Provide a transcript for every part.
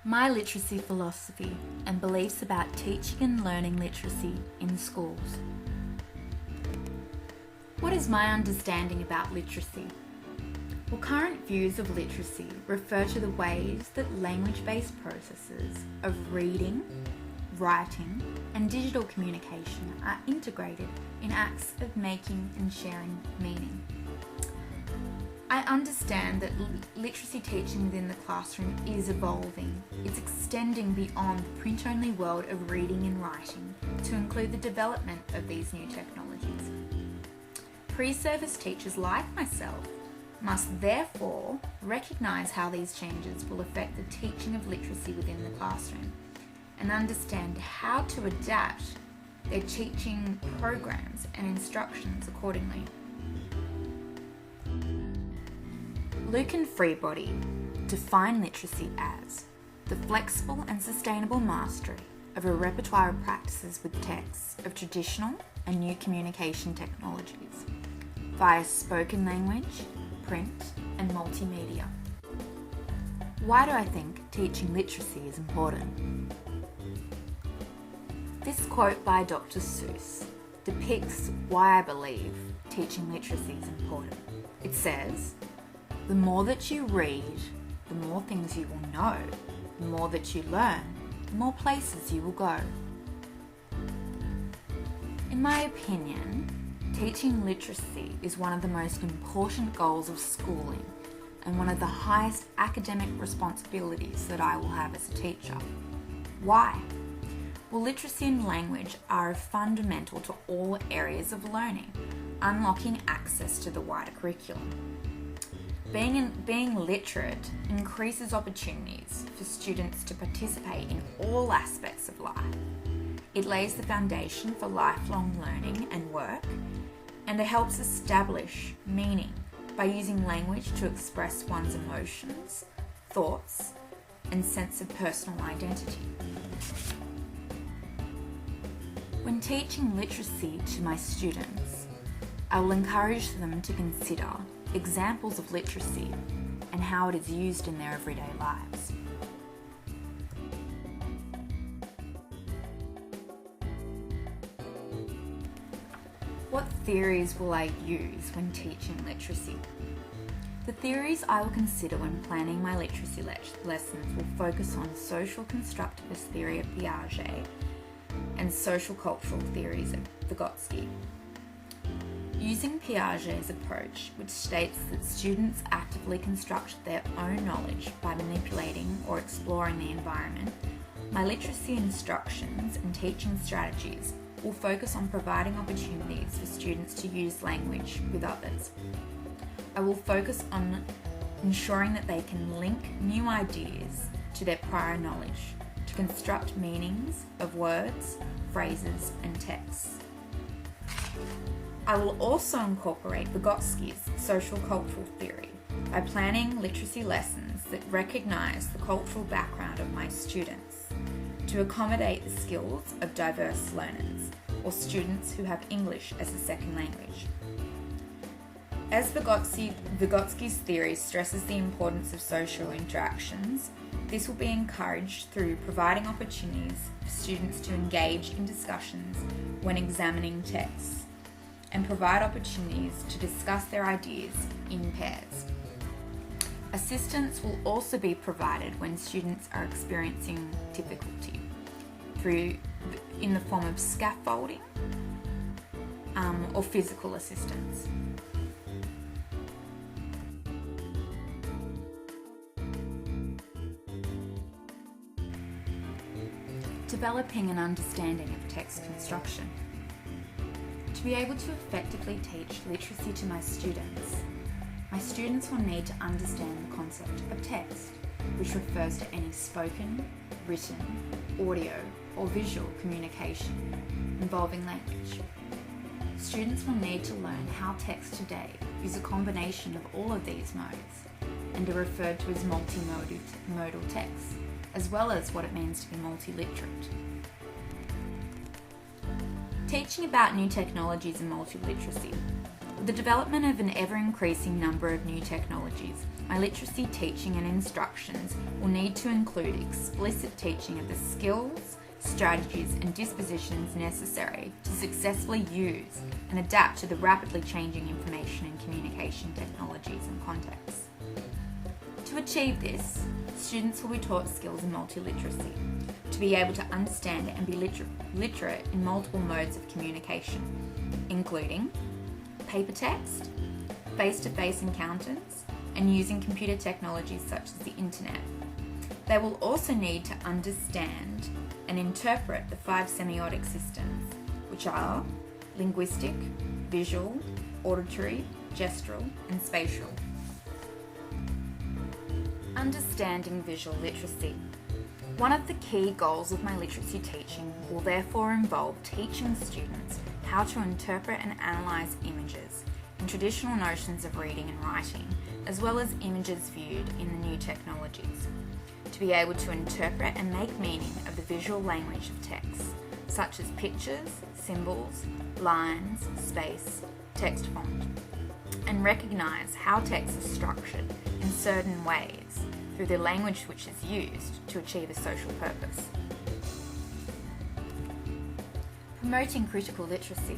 My literacy philosophy and beliefs about teaching and learning literacy in schools. What is my understanding about literacy? Well, current views of literacy refer to the ways that language-based processes of reading, writing, and digital communication are integrated in acts of making and sharing meaning. I understand that literacy teaching within the classroom is evolving. It's extending beyond the print-only world of reading and writing to include the development of these new technologies. Pre-service teachers like myself must therefore recognise how these changes will affect the teaching of literacy within the classroom and understand how to adapt their teaching programs and instructions accordingly. Luke and Freebody define literacy as the flexible and sustainable mastery of a repertoire of practices with texts of traditional and new communication technologies via spoken language, print, and multimedia. Why do I think teaching literacy is important? This quote by Dr. Seuss depicts why I believe teaching literacy is important. It says, "The more that you read, the more things you will know. The more that you learn, the more places you will go." In my opinion, teaching literacy is one of the most important goals of schooling and one of the highest academic responsibilities that I will have as a teacher. Why? Well, literacy and language are fundamental to all areas of learning, unlocking access to the wider curriculum. Being literate increases opportunities for students to participate in all aspects of life. It lays the foundation for lifelong learning and work, and it helps establish meaning by using language to express one's emotions, thoughts, and sense of personal identity. When teaching literacy to my students, I will encourage them to consider examples of literacy and how it is used in their everyday lives. What theories will I use when teaching literacy? The theories I will consider when planning my literacy lessons will focus on social constructivist theory of Piaget and social cultural theories of Vygotsky. Using Piaget's approach, which states that students actively construct their own knowledge by manipulating or exploring the environment, my literacy instructions and teaching strategies will focus on providing opportunities for students to use language with others. I will focus on ensuring that they can link new ideas to their prior knowledge to construct meanings of words, phrases, and texts. I will also incorporate Vygotsky's social cultural theory by planning literacy lessons that recognise the cultural background of my students to accommodate the skills of diverse learners or students who have English as a second language. As Vygotsky's theory stresses the importance of social interactions, this will be encouraged through providing opportunities for students to engage in discussions when examining texts and provide opportunities to discuss their ideas in pairs. Assistance will also be provided when students are experiencing difficulty in the form of scaffolding or physical assistance. Developing an understanding of text construction. To be able to effectively teach literacy to my students will need to understand the concept of text, which refers to any spoken, written, audio, or visual communication involving language. Students will need to learn how text today is a combination of all of these modes and are referred to as multimodal texts, as well as what it means to be multiliterate. Teaching about new technologies and multiliteracy. With the development of an ever-increasing number of new technologies, my literacy teaching and instructions will need to include explicit teaching of the skills, strategies and dispositions necessary to successfully use and adapt to the rapidly changing information and communication technologies and contexts. To achieve this, students will be taught skills in multiliteracy, to be able to understand and be literate in multiple modes of communication, including paper text, face-to-face encounters, and using computer technologies such as the internet. They will also need to understand and interpret the 5 semiotic systems, which are linguistic, visual, auditory, gestural, and spatial. Understanding visual literacy. One of the key goals of my literacy teaching will therefore involve teaching students how to interpret and analyse images and traditional notions of reading and writing, as well as images viewed in the new technologies, to be able to interpret and make meaning of the visual language of text, such as pictures, symbols, lines, space, text font, and recognise how text is structured in certain ways through the language which is used to achieve a social purpose. Promoting critical literacy.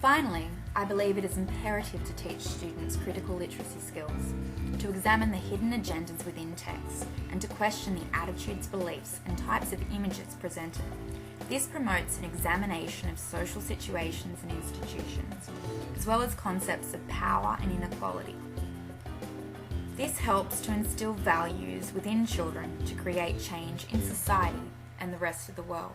Finally, I believe it is imperative to teach students critical literacy skills, to examine the hidden agendas within text, and to question the attitudes, beliefs, and types of images presented. This promotes an examination of social situations and institutions, as well as concepts of power and inequality. This helps to instill values within children to create change in society and the rest of the world.